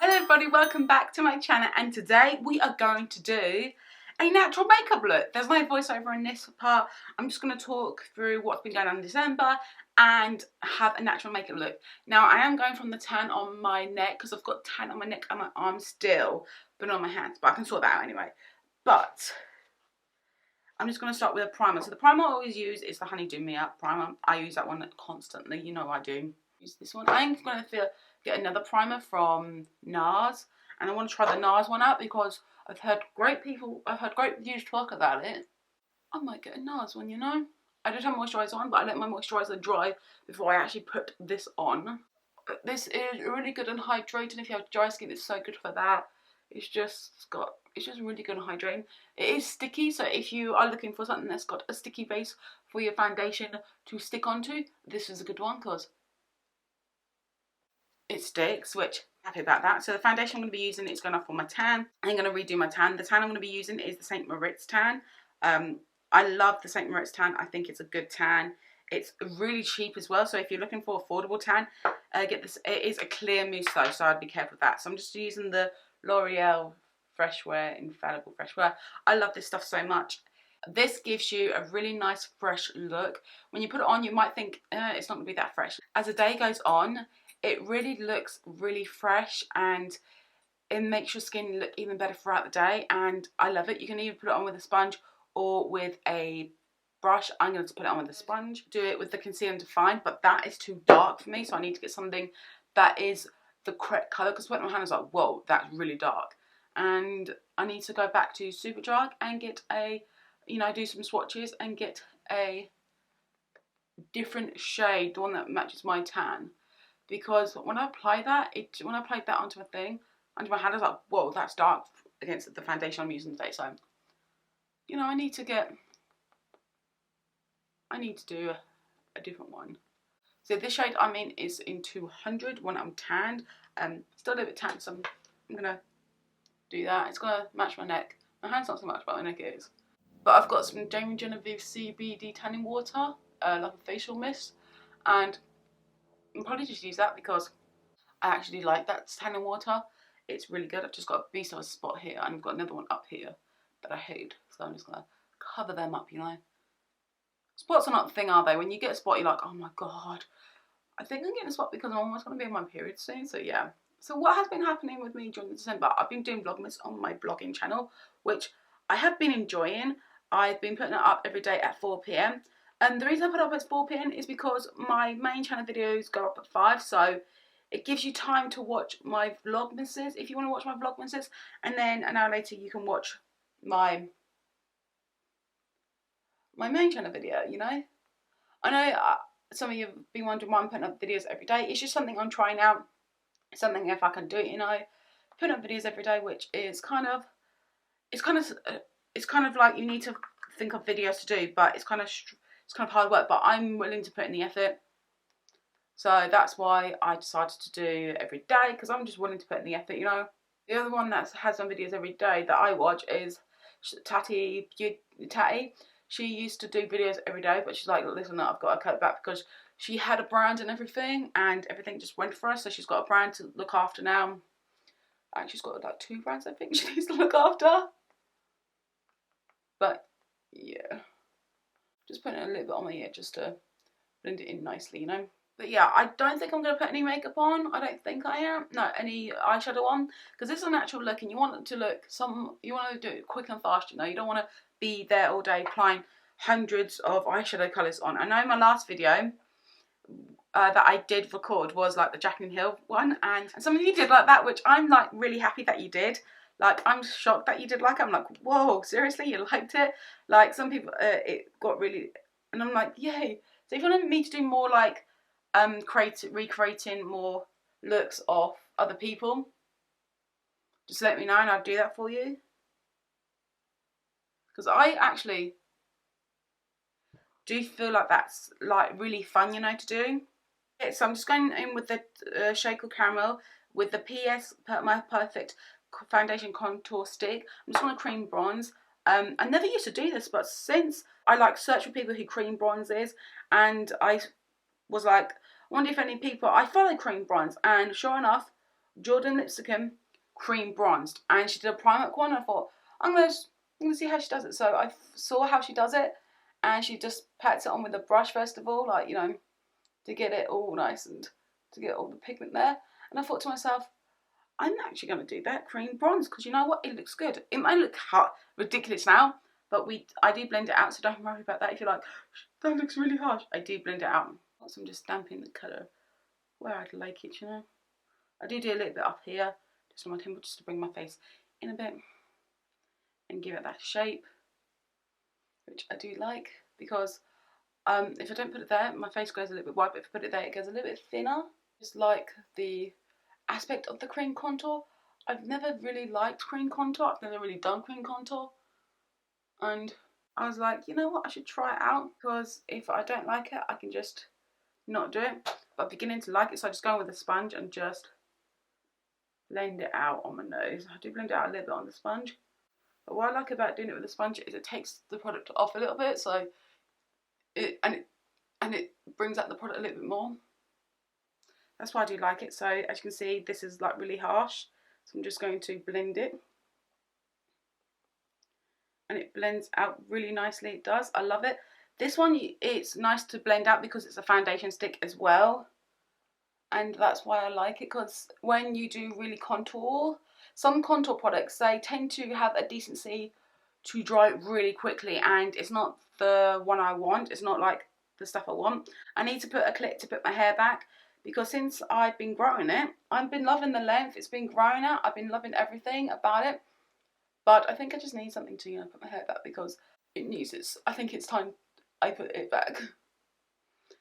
Hello everybody, welcome back to my channel, and today we are going to do a natural makeup look. There's no voiceover in this part. I'm just going to talk through what's been going on in December and have a natural makeup look. Now I am going from the tan on my neck because I've got tan on my neck and my arms still, but not on my hands, but I can sort that out anyway. But I'm just going to start with a primer. So the primer I always use is the Honeydew Me Up primer. I use that one constantly, you know I do. Use this one. I'm going to get another primer from NARS, and I want to try the NARS one out because I've heard great reviews talk about it. I might get a NARS one, you know. I don't have moisturiser on, but I let my moisturiser dry before I actually put this on. This is really good and hydrating. If you have dry skin, it's so good for that. It's just really good and hydrating. It is sticky, so if you are looking for something that's got a sticky base for your foundation to stick onto, this is a good one because it sticks, which I'm happy about that. So the foundation I'm going to be using is going off on my tan. I'm going to redo my tan. The tan I'm going to be using is the St. Moritz tan. I love the St. Moritz tan. I think it's a good tan. It's really cheap as well. So if you're looking for affordable tan, get this. It is a clear mousse though, so I'd be careful with that. So I'm just using the L'Oreal Freshwear Infallible Freshwear. I love this stuff so much. This gives you a really nice fresh look. When you put it on, you might think it's not going to be that fresh. As the day goes on, it really looks really fresh and it makes your skin look even better throughout the day, and I love it. You can either put it on with a sponge or with a brush. I'm going to put it on with a sponge. Do it with the Conceal and Define, but that is too dark for me, so I need to get something that is the correct colour, because when my hand is like, whoa, that's really dark. And I need to go back to Superdrug and get a, do some swatches and get a different shade, the one that matches my tan. Because when I apply that, when I applied that onto my thing, onto my hand, I was like, whoa, that's dark against the foundation I'm using today. So, I need to do a different one. So this shade I'm in is in 200 when I'm tanned. Still a little bit tanned, so I'm gonna do that. It's gonna match my neck. My hand's not so much, but my neck is. But I've got some Jamie Genevieve CBD tanning water, like a facial mist, and I'll probably just use that because I actually like that tanning water. It's really good. I've just got a beast of a spot here, and I've got another one up here that I hate. So I'm just gonna cover them up, Spots are not the thing, are they? When you get a spot, you're like, oh my god, I think I'm getting a spot because I'm almost gonna be on my period soon. So yeah. So what has been happening with me during December? I've been doing Vlogmas on my blogging channel, which I have been enjoying. I've been putting it up every day at 4 PM. And the reason I put it up at 4 PM is because my main channel videos go up at 5, so it gives you time to watch my vlogmases if you want to watch my vlogmases, and then an hour later you can watch my main channel video, I know some of you have been wondering why I'm putting up videos every day. It's just something I'm trying out, something if I can do it, putting up videos every day, which is kind of like you need to think of videos to do, but it's kind of hard work, but I'm willing to put in the effort. So that's why I decided to do every day, because I'm just willing to put in the effort, The other one that has some videos every day that I watch is Tarte. She used to do videos every day, but she's like, listen, I've got to cut it back because she had a brand and everything just went for her. So she's got a brand to look after now. Actually, she's got like 2 brands, I think, she needs to look after. But yeah, just putting a little bit on my ear just to blend it in nicely, But yeah, I don't think I'm going to put any makeup on. I don't think I am. No, any eyeshadow on. Because this is a natural look and you want it to look you want to do it quick and fast, You don't want to be there all day applying hundreds of eyeshadow colours on. I know my last video that I did record was like the Jaclyn Hill one. And some of you did like that, which I'm like really happy that you did. Like, I'm shocked that you did like it. I'm like, whoa, seriously, you liked it? Like, some people, it got really, and I'm like, yay. So if you want me to do more like, recreating more looks of other people, just let me know and I'll do that for you. Because I actually do feel like that's like really fun, to do. Okay, so I'm just going in with the shade called Caramel with the My Perfect Foundation Contour Stick. I'm just going to cream bronze. I never used to do this, but since I search for people who cream bronzes, and I was like, I wonder if any people, I follow cream bronze, and sure enough, Jordan Lipsticum Cream Bronzed, and she did a Primark one. And I thought, I'm gonna see how she does it. So I saw how she does it, and she just pats it on with a brush first of all, like, you know, to get it all nice and to get all the pigment there. And I thought to myself, I'm actually going to do that cream bronze, because you know what, it looks good. It might look ridiculous now, but I do blend it out, so don't worry about that. If you're like, that looks really harsh, I do blend it out. So I'm just stamping the colour where I'd like it, you know. I do a little bit up here, just on my temple, just to bring my face in a bit and give it that shape, which I do like, because if I don't put it there, my face goes a little bit white, but if I put it there, it goes a little bit thinner. Just like the aspect of the cream contour. I've never really liked cream contour. I've never really done cream contour. And I was like, you know what, I should try it out, because if I don't like it, I can just not do it. But I'm beginning to like it, so I just go in with a sponge and just blend it out on my nose. I do blend it out a little bit on the sponge. But what I like about doing it with a sponge is it takes the product off a little bit, so it brings out the product a little bit more. That's why I do like it. So as you can see, this is like really harsh, so I'm just going to blend it, and it blends out really nicely. It does. I love it. This one, it's nice to blend out because it's a foundation stick as well, and that's why I like it, because when you do really contour, some contour products, they tend to have a decency to dry really quickly, and it's not the one I want. It's not like the stuff I want. I need to put a clip to put my hair back, because since I've been growing it, I've been loving the length. It's been growing out. I've been loving everything about it. But I think I just need something to, you know, put my hair back, because it needs it. I think it's time I put it back.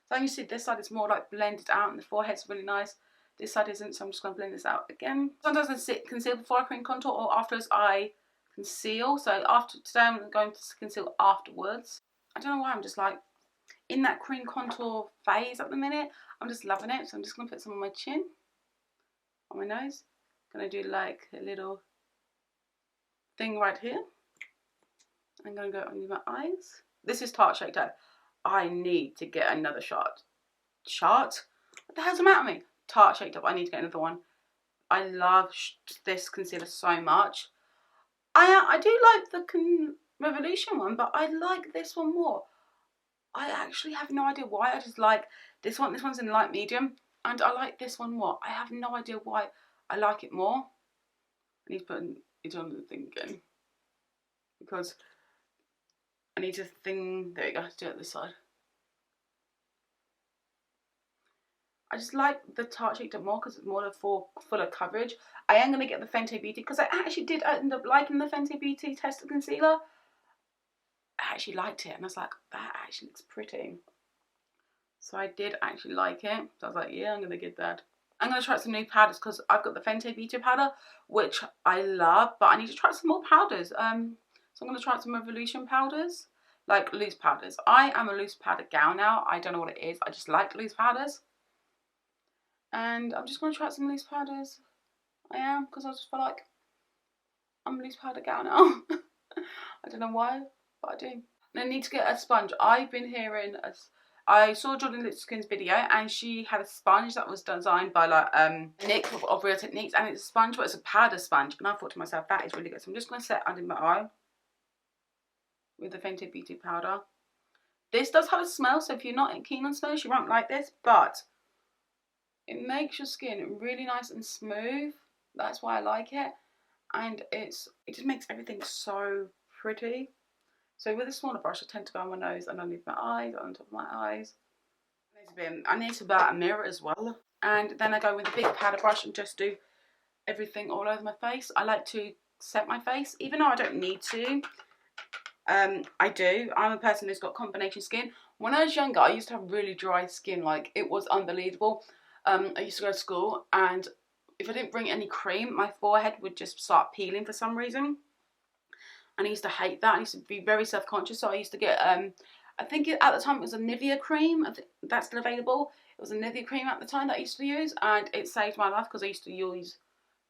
So you see this side is more like blended out, and the forehead's really nice. This side isn't, so I'm just going to blend this out again. Sometimes I conceal before I cream contour, or afterwards I conceal. So today I'm going to conceal afterwards. I don't know why, I'm just like in that cream contour phase at the minute. I'm just loving it. So I'm just going to put some on my chin, on my nose. I'm going to do like a little thing right here. I'm going to go under my eyes. This is Tarte Shake Dough. I need to get another shot. What the hell's the matter with me? Tarte Shake Dough. I need to get another one. I love this concealer so much. I do like the Revolution one, but I like this one more. I actually have no idea why. I just like this one. This one's in light medium, and I like this one more. I have no idea why I like it more. I need to put it on the thing again, because I need to thing. There you go. Let's do it this side. I just like the Tarte Shake Dough more because it's more fuller coverage. I am going to get the Fenty Beauty, because I actually did end up liking the Fenty Beauty Tester Concealer. I actually liked it, and I was like, that actually looks pretty. So I did actually like it. So I was like, yeah, I'm going to get that. I'm going to try some new powders, because I've got the Fenty Beauty powder, which I love, but I need to try some more powders. So I'm going to try some Revolution powders, like loose powders. I am a loose powder gal now. I don't know what it is. I just like loose powders. And I'm just going to try some loose powders. I am, because I just feel like I'm a loose powder gal now. I don't know why, but I do. And I need to get a sponge. I've been hearing, I saw Jordan Lipsticum's video, and she had a sponge that was designed by like Nick of Real Techniques, and it's a sponge, but it's a powder sponge. And I thought to myself, that is really good. So I'm just going to set under my eye with the Fenty Beauty powder. This does have a smell, so if you're not keen on smells, you won't like this, but it makes your skin really nice and smooth. That's why I like it. And it just makes everything so pretty. So with a smaller brush, I tend to go on my nose and underneath my eyes, on top of my eyes. I need to buy a mirror as well. And then I go with a big powder brush and just do everything all over my face. I like to set my face, even though I don't need to. I do. I'm a person who's got combination skin. When I was younger, I used to have really dry skin. Like, it was unbelievable. I used to go to school, and if I didn't bring any cream, my forehead would just start peeling for some reason. And I used to hate that. I used to be very self-conscious, so I used to get, I think at the time it was a Nivea cream. I think that's still available. It was a Nivea cream at the time that I used to use, and it saved my life, because I used to use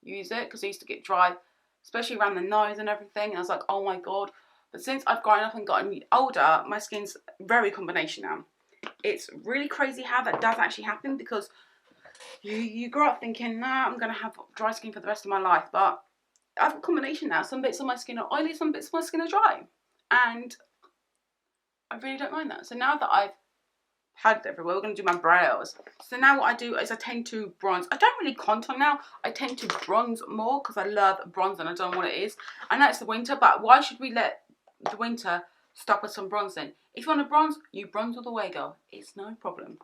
it, because I used to get dry, especially around the nose and everything. And I was like, oh my god. But since I've grown up and gotten older, my skin's very combination now. It's really crazy how that does actually happen, because you grow up thinking, nah, I'm going to have dry skin for the rest of my life. But I've got a combination now. Some bits of my skin are oily, some bits of my skin are dry. And I really don't mind that. So now that I've had it everywhere, we're going to do my brows. So now what I do is I tend to bronze. I don't really contour now. I tend to bronze more because I love bronze and I don't know what it is. I know it's the winter, but why should we let the winter stop us from bronzing? If you want to bronze, you bronze all the way, girl. It's no problem.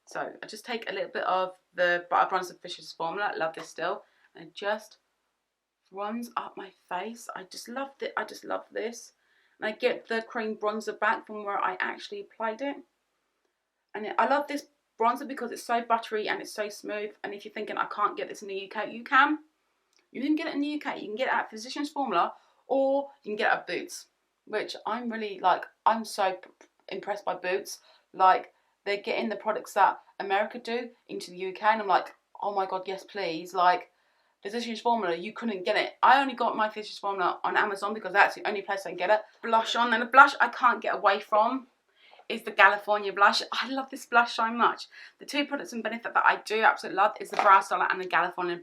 So I just take a little bit of the Butter Bronzer Fisher's Formula. I love this still. And just bronze up my face. I just love it. I just love this. And I get the cream bronzer back from where I actually applied it. And I love this bronzer because it's so buttery and it's so smooth. And if you're thinking I can't get this in the UK, you can. You can get it in the UK. You can get it at Physicians Formula, or you can get it at Boots, which I'm really like. I'm so impressed by Boots. Like, they're getting the products that America do into the UK, and I'm like, oh my god, yes please. Like, Physicians Formula, you couldn't get it. I only got my Physicians Formula on Amazon because that's the only place I can get it. Blush on, and a blush I can't get away from is the Galaforina blush. I love this blush so much. The two products in benefit that I do absolutely love is the Brow Styler and the Galaforina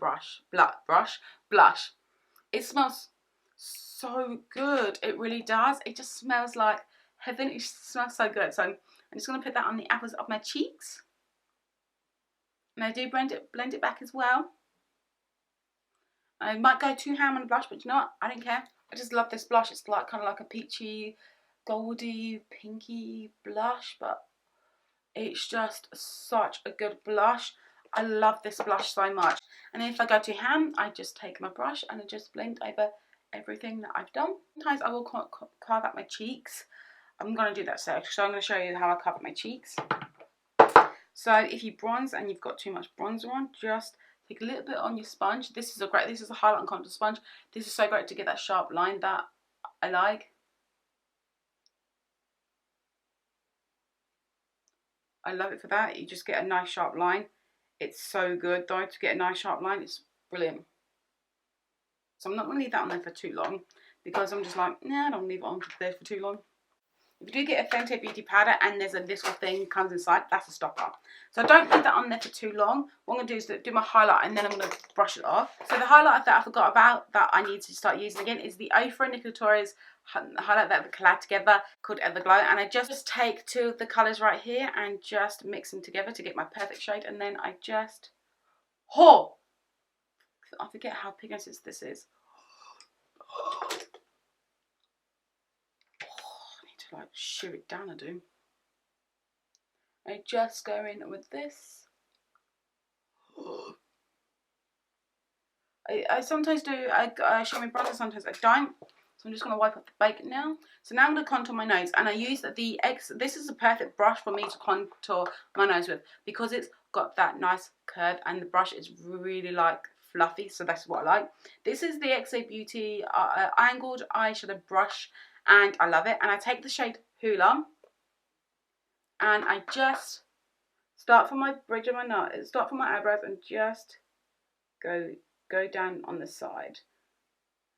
blush. It smells so good. It really does. It just smells like heaven. It smells so good. So I'm just going to put that on the apples of my cheeks. And I do blend it back as well. I might go too ham on the blush, but you know what? I don't care. I just love this blush. It's like kind of like a peachy, goldy, pinky blush, but it's just such a good blush. I love this blush so much. And if I go too ham, I just take my brush and I just blend over everything that I've done. Sometimes I will carve out my cheeks. I'm going to do that so I'm going to show you how I carve my cheeks. So if you bronze and you've got too much bronzer on, just take a little bit on your sponge. This is a highlight and contour sponge. This is so great to get that sharp line that I like. I love it for that. You just get a nice sharp line. It's so good though to get a nice sharp line. It's brilliant. So I'm not going to leave that on there for too long because I'm just like, nah, I don't leave it on there for too long. If you do get a Fenty Beauty powder and there's a little thing comes inside, that's a stopper. So don't leave that on there for too long. What I'm going to do is do my highlight and then I'm going to brush it off. So the highlight that I forgot about that I need to start using again is the Ofra Nikkie highlight that we collab together called Everglow. And I just take two of the colours right here and just mix them together to get my perfect shade. And then I just, I forget how pigmented this is. Like shear it down, I do. I just go in with this. I sometimes do, I show my bronzer, sometimes I don't. So I'm just going to wipe off the bacon now. So now I'm going to contour my nose. And I use this is a perfect brush for me to contour my nose with. Because it's got that nice curve and the brush is really like fluffy. So that's what I like. This is the XA Beauty angled eyeshadow brush. And I love it. And I take the shade Hoola. And I just start from my bridge of my nose, start from my eyebrows and just go down on the side.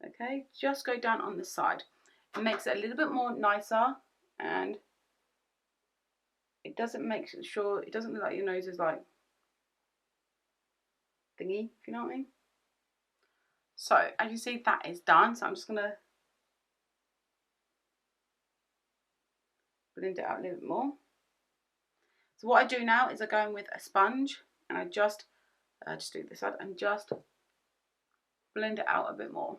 Okay, just go down on the side. It makes it a little bit more nicer, and it doesn't look like your nose is like thingy, if you know what I mean. So as you see, that is done. So I'm just gonna blend it out a little bit more. So what I do now is I go in with a sponge and I just do this side and just blend it out a bit more.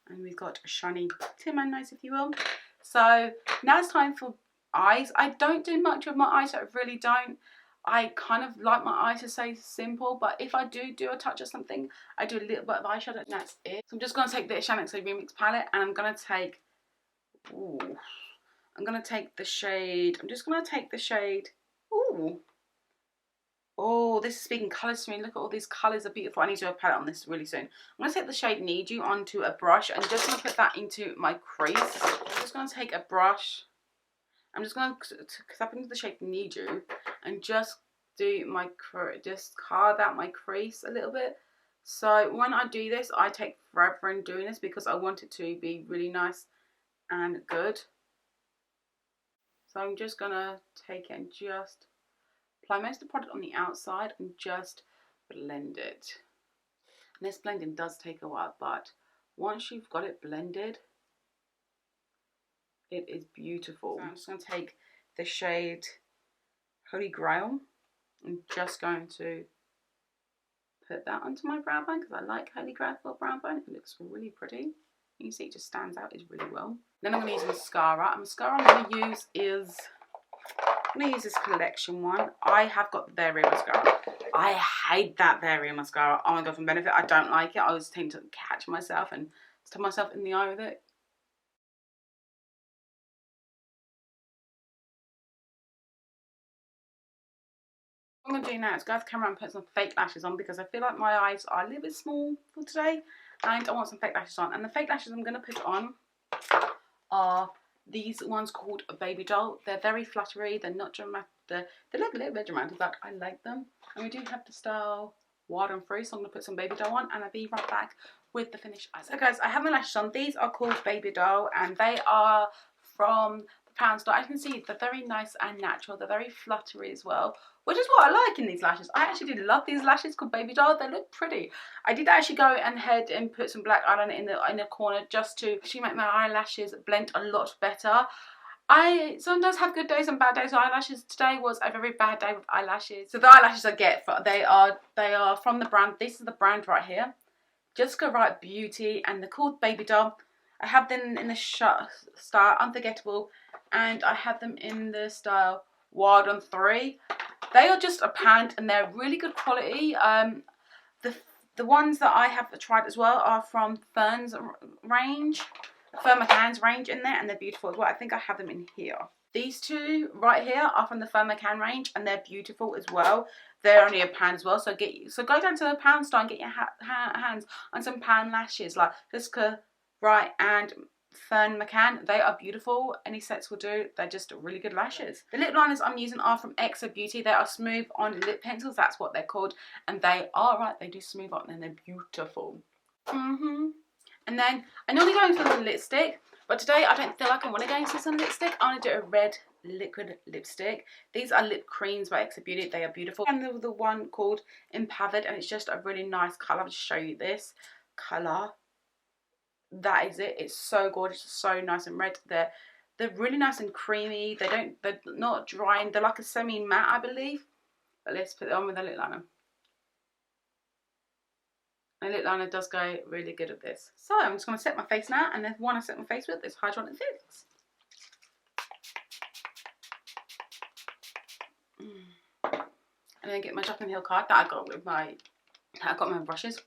And we've got a shiny tip and nose, if you will. So now it's time for eyes. I don't do much with my eyes, I really don't. I kind of like my eyes to stay simple, but if I do a touch of something, I do a little bit of eyeshadow and that's it. So I'm just going to take the Shaaanxo Remix palette and I'm going to take, the shade, this is speaking colours to me. Look at all these colours are beautiful. I need to do a palette on this really soon. I'm going to take the shade Need You onto a brush and just going to put that into my crease. I'm just going to take a brush. I'm just going to tap into the shade Need You and just do just carve out my crease a little bit. So when I do this, I take forever in doing this because I want it to be really nice and good. So I'm just gonna take it and just apply most of the product on the outside and just blend it. And this blending does take a while, but once you've got it blended, it is beautiful. So I'm just going to take the shade Holy Grail. I'm just going to put that onto my brow bone because I like Holy Grail for a brow bone. It looks really pretty. You can see it just stands out really well. Then I'm going to use mascara. And mascara I'm going to use is, I'm going to use this collection one. I have got the Very mascara. I hate that Very mascara. Oh my god, from Benefit, I don't like it. I always tend to catch myself and stab myself in the eye with it. What I'm going to do now is go to the camera and put some fake lashes on because I feel like my eyes are a little bit small for today and I want some fake lashes on. And the fake lashes I'm going to put on are these ones called Baby Doll. They're very fluttery, they're not dramatic, they look a little bit dramatic, but I like them. And we do have the style Wild and Free, so I'm going to put some Baby Doll on and I'll be right back with the finished eyes. So guys, I have my lashes on. These are called Baby Doll and they are from the pound store. As you can see, they're very nice and natural. They're very fluttery as well, which is what I like in these lashes. I actually did love these lashes called Baby Doll. They look pretty. I did actually go ahead and put some black eyeliner in the corner just to actually make my eyelashes blend a lot better. I sometimes have good days and bad days with eyelashes. Today was a very bad day with eyelashes. So the eyelashes I get, they are from the brand. This is the brand right here, Jessica Wright Beauty, and they're called Baby Doll. I have them in the style Unforgettable, and I have them in the style Wild and Free. They are just a pound and they're really good quality. The ones that I have tried as well are from Fern's range, Firma Can's range in there, and they're beautiful as well. I think I have them in here. These two right here are from the Firma Can range and they're beautiful as well. They're only a pound as well, so go down to the pound store and get your hands on some pound lashes like Jessica Wright and Fern McCann. They are beautiful. Any sets will do. They're just really good lashes. The lip liners I'm using are from Exo Beauty. They are smooth on lip pencils. That's what they're called. And they are right. They do smooth on and they're beautiful. And then I normally go in for the lipstick, but today I don't feel like I want to go into some lipstick. I want to do a red liquid lipstick. These are lip creams by Exo Beauty. They are beautiful. And the one called Impavid, and it's just a really nice colour. I'll just show you this colour. That is it. It's so gorgeous, so nice and red. They're really nice and creamy. They're not drying. They're like a semi matte, I believe. But let's put it on with a lip liner. And lip liner does go really good at this. So I'm just going to set my face now, and the one I set my face with is Hydraulic Fix. And then get my Jaclyn Hill card that I got with my brushes.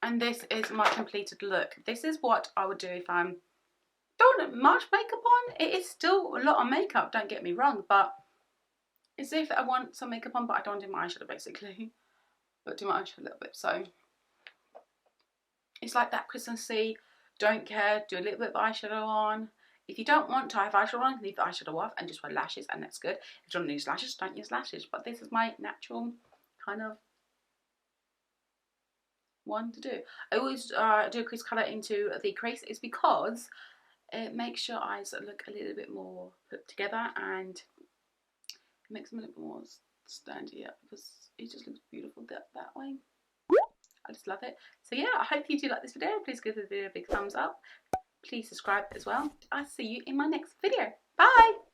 And this is my completed look. This is what I would do if I don't have much makeup on. It is still a lot of makeup, don't get me wrong, but it's if I want some makeup on, but I don't want to do my eyeshadow basically. But do my eyeshadow a little bit. So it's like that Christmassy, don't care, do a little bit of eyeshadow on. If you don't want to have eyeshadow on, leave the eyeshadow off and just wear lashes, and that's good. If you don't use lashes, don't use lashes. But this is my natural kind of one to do. I always do a crease colour into the crease. It's because it makes your eyes look a little bit more put together and it makes them a little bit more standier because it just looks beautiful that way. I just love it. So yeah, I hope you do like this video. Please give the video a big thumbs up. Please subscribe as well. I'll see you in my next video. Bye!